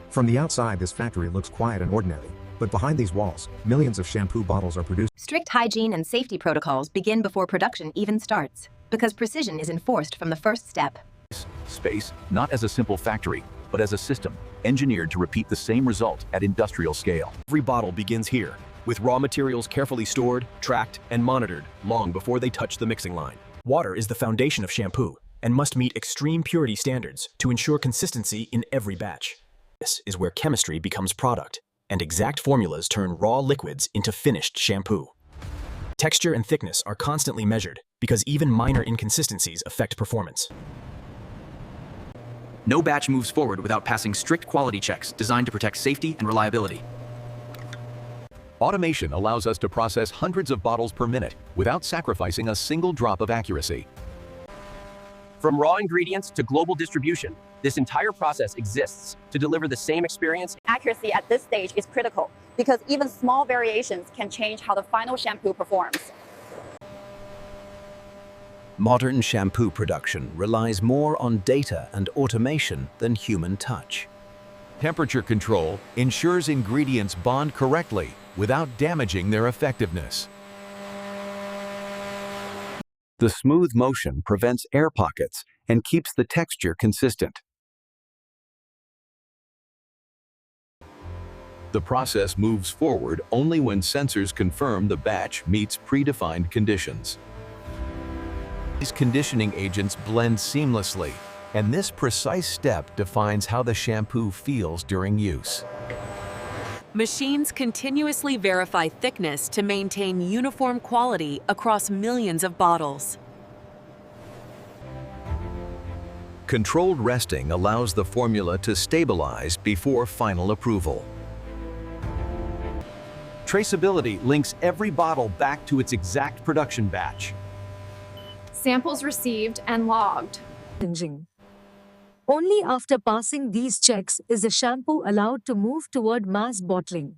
From the outside, this factory looks quiet and ordinary, but behind these walls, millions of shampoo bottles are produced. Strict hygiene and safety protocols begin before production even starts, because precision is enforced from the first step. Space, not as a simple factory, but as a system, engineered to repeat the same result at industrial scale. Every bottle begins here, with raw materials carefully stored, tracked, and monitored long before they touch the mixing line. Water is the foundation of shampoo and must meet extreme purity standards to ensure consistency in every batch. This is where chemistry becomes product, and exact formulas turn raw liquids into finished shampoo. Texture and thickness are constantly measured because even minor inconsistencies affect performance. No batch moves forward without passing strict quality checks designed to protect safety and reliability. Automation allows us to process hundreds of bottles per minute without sacrificing a single drop of accuracy. From raw ingredients to global distribution, this entire process exists to deliver the same experience. Accuracy at this stage is critical because even small variations can change how the final shampoo performs. Modern shampoo production relies more on data and automation than human touch. Temperature control ensures ingredients bond correctly without damaging their effectiveness. The smooth motion prevents air pockets and keeps the texture consistent. The process moves forward only when sensors confirm the batch meets predefined conditions. These conditioning agents blend seamlessly, and this precise step defines how the shampoo feels during use. Machines continuously verify thickness to maintain uniform quality across millions of bottles. Controlled resting allows the formula to stabilize before final approval. Traceability links every bottle back to its exact production batch. Samples received and logged. Only after passing these checks is the shampoo allowed to move toward mass bottling.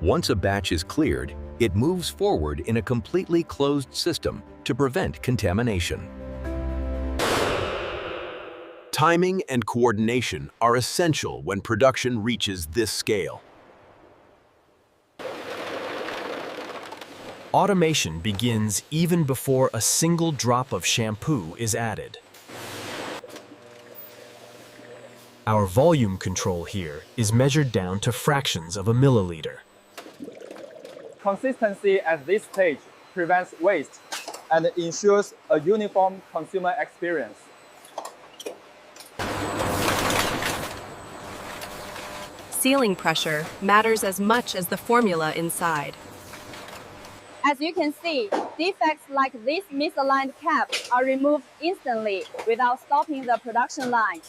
Once a batch is cleared, it moves forward in a completely closed system to prevent contamination. Timing and coordination are essential when production reaches this scale. Automation begins even before a single drop of shampoo is added. Our volume control here is measured down to fractions of a milliliter. Consistency at this stage prevents waste and ensures a uniform consumer experience. Sealing pressure matters as much as the formula inside. As you can see, defects like this misaligned cap are removed instantly without stopping the production line.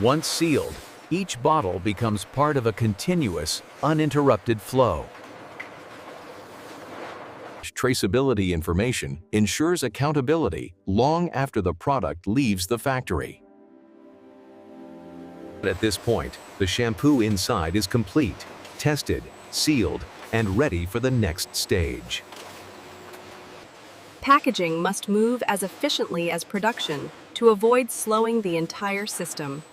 Once sealed, each bottle becomes part of a continuous, uninterrupted flow. Traceability information ensures accountability long after the product leaves the factory. At this point, the shampoo inside is complete, tested, sealed, and ready for the next stage. Packaging must move as efficiently as production to avoid slowing the entire system.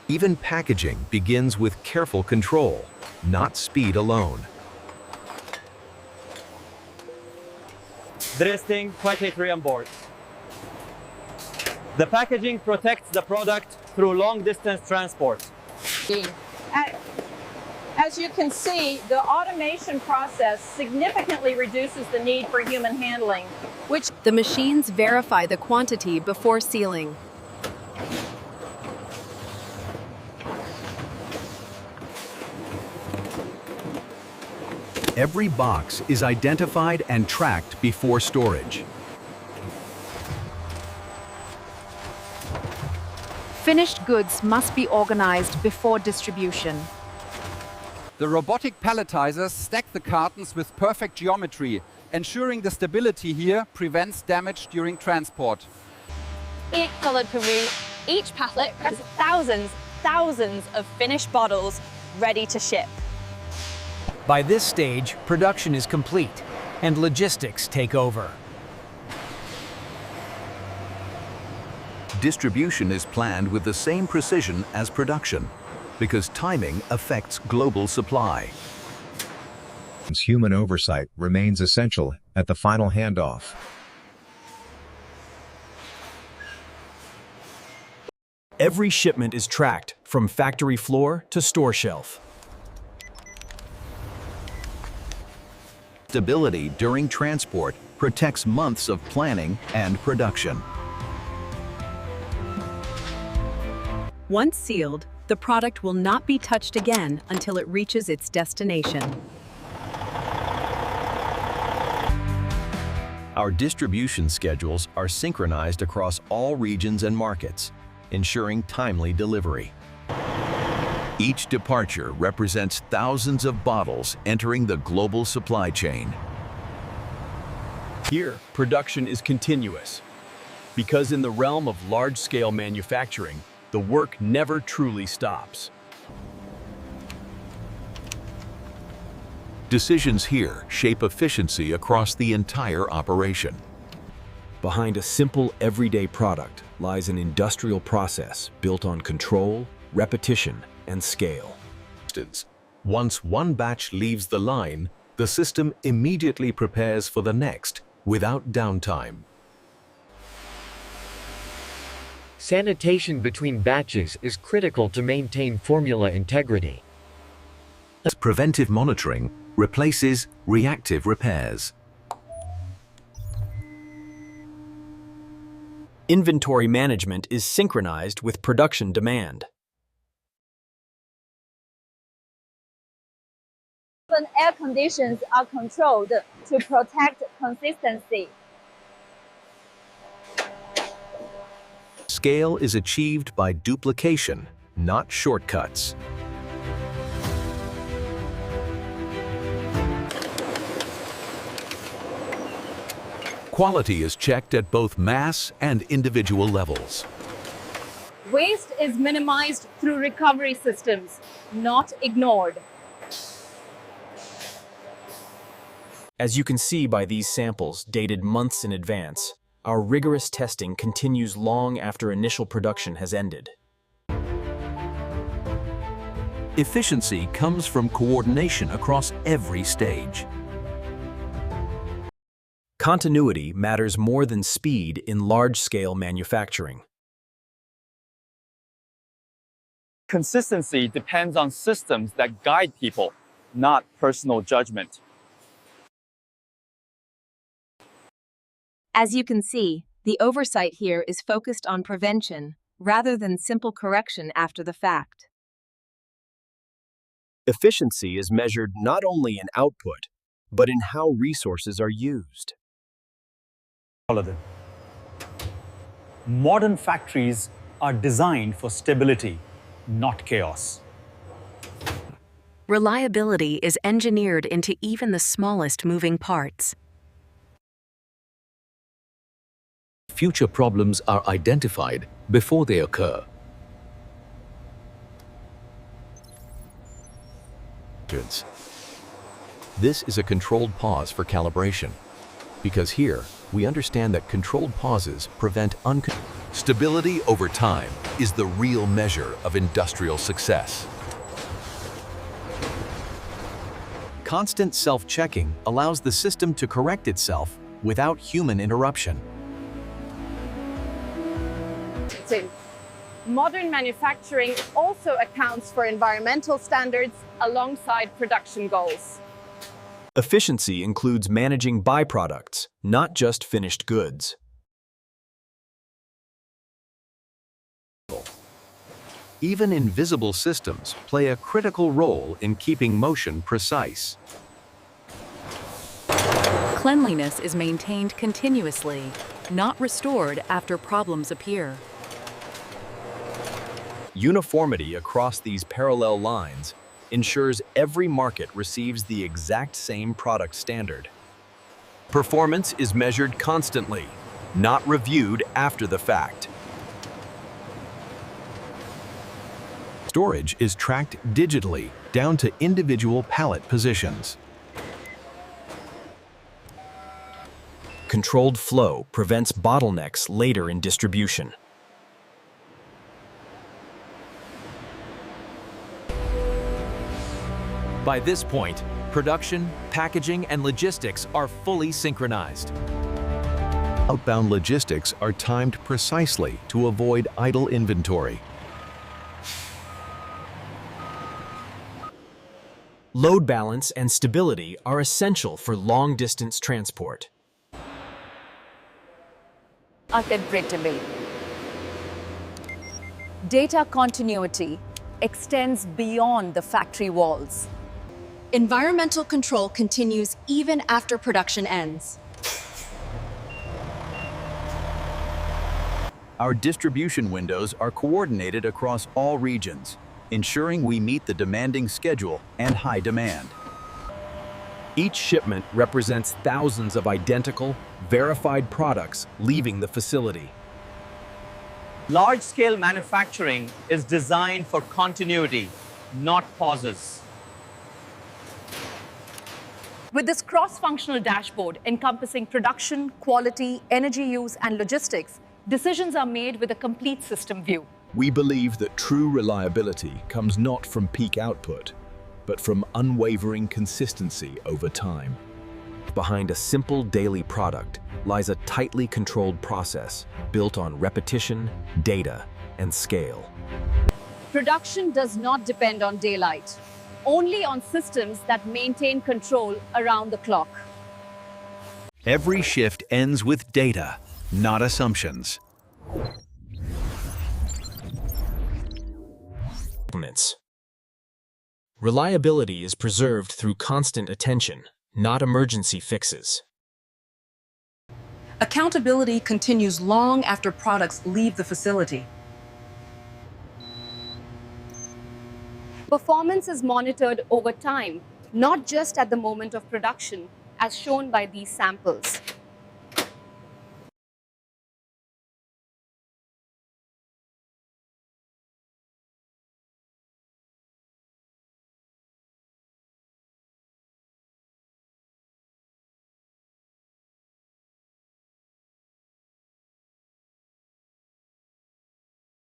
Even packaging begins with careful control, not speed alone. Dressing 23 on board. The packaging protects the product through long-distance transport. As you can see, the automation process significantly reduces the need for human handling, which the machines verify the quantity before sealing. Every box is identified and tracked before storage. Finished goods must be organized before distribution. The robotic palletizers stack the cartons with perfect geometry, ensuring the stability here prevents damage during transport. each colored Peru, each pallet has thousands of finished bottles ready to ship. By this stage, production is complete and logistics take over. Distribution is planned with the same precision as production, because timing affects global supply. Human oversight remains essential at the final handoff. Every shipment is tracked from factory floor to store shelf. Stability during transport protects months of planning and production. Once sealed, the product will not be touched again until it reaches its destination. Our distribution schedules are synchronized across all regions and markets, ensuring timely delivery. Each departure represents thousands of bottles entering the global supply chain. Here, production is continuous, because in the realm of large-scale manufacturing, the work never truly stops. Decisions here shape efficiency across the entire operation. Behind a simple, everyday product lies an industrial process built on control, repetition, and scale. Once one batch leaves the line, the system immediately prepares for the next without downtime. Sanitation between batches is critical to maintain formula integrity. Preventive monitoring replaces reactive repairs. Inventory management is synchronized with production demand. Even air conditions are controlled to protect consistency. Scale is achieved by duplication, not shortcuts. Quality is checked at both mass and individual levels. Waste is minimized through recovery systems, not ignored. As you can see by these samples dated months in advance, our rigorous testing continues long after initial production has ended. Efficiency comes from coordination across every stage. Continuity matters more than speed in large-scale manufacturing. Consistency depends on systems that guide people, not personal judgment. As you can see, the oversight here is focused on prevention rather than simple correction after the fact. Efficiency is measured not only in output, but in how resources are used. Modern factories are designed for stability, not chaos. Reliability is engineered into even the smallest moving parts. Future problems are identified before they occur. This is a controlled pause for calibration, because here we understand that controlled pauses prevent stability over time is the real measure of industrial success. Constant self-checking allows the system to correct itself without human interruption. Modern manufacturing also accounts for environmental standards alongside production goals. Efficiency includes managing byproducts, not just finished goods. Even invisible systems play a critical role in keeping motion precise. Cleanliness is maintained continuously, not restored after problems appear. Uniformity across these parallel lines ensures every market receives the exact same product standard. Performance is measured constantly, not reviewed after the fact. Storage is tracked digitally down to individual pallet positions. Controlled flow prevents bottlenecks later in distribution. By this point, production, packaging, and logistics are fully synchronized. Outbound logistics are timed precisely to avoid idle inventory. Load balance and stability are essential for long-distance transport. Unpredictable. Data continuity extends beyond the factory walls. Environmental control continues even after production ends. Our distribution windows are coordinated across all regions, ensuring we meet the demanding schedule and high demand. Each shipment represents thousands of identical, verified products leaving the facility. Large-scale manufacturing is designed for continuity, not pauses. With this cross-functional dashboard encompassing production, quality, energy use, and logistics, decisions are made with a complete system view. We believe that true reliability comes not from peak output, but from unwavering consistency over time. Behind a simple daily product lies a tightly controlled process built on repetition, data, and scale. Production does not depend on daylight, only on systems that maintain control around the clock. Every shift ends with data, not assumptions. Reliability is preserved through constant attention, not emergency fixes. Accountability continues long after products leave the facility. Performance is monitored over time, not just at the moment of production, as shown by these samples.